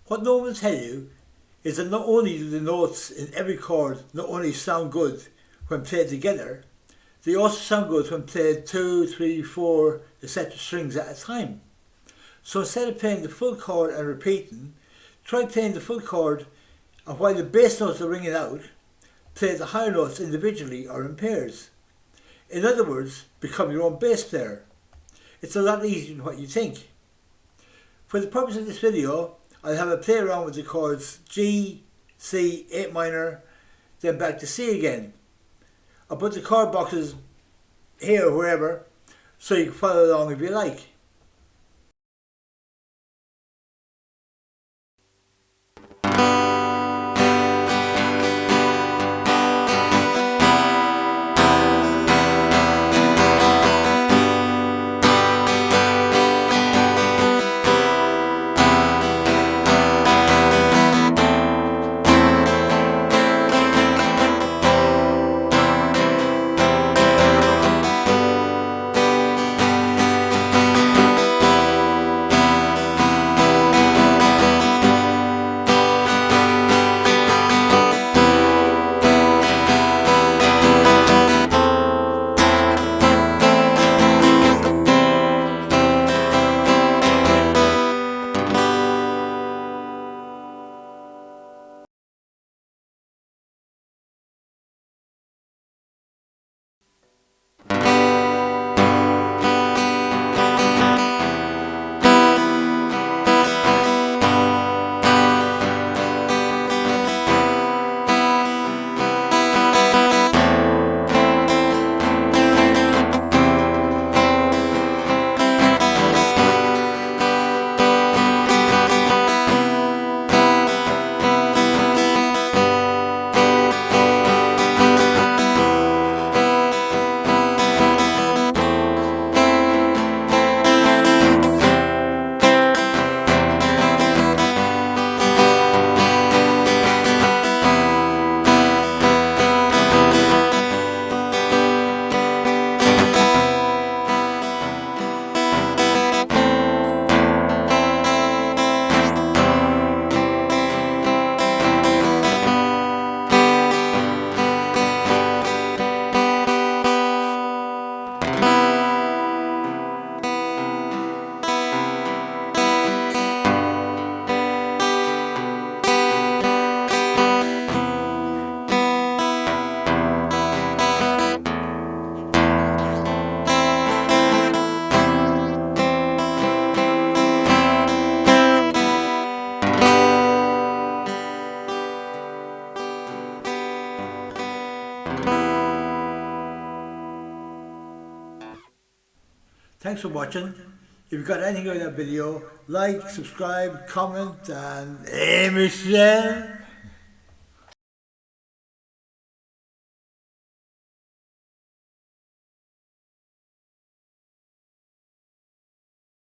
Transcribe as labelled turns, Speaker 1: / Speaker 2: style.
Speaker 1: What no one will tell you is that not only do the notes in every chord not only sound good when played together, they also sound good when played 2, 3, 4, etc. strings at a time. So instead of playing the full chord and repeating, try playing the full chord, and while the bass notes are ringing out, play the higher notes individually or in pairs. In other words, become your own bass player. It's a lot easier than what you think. For the purpose of this video, I'll have a play around with the chords G, C, 8 minor, then back to C again. I'll put the chord boxes here or wherever, so you can follow along if you like. Thanks for watching. If you've got anything out of that video, like, subscribe, comment, and hey Michelle!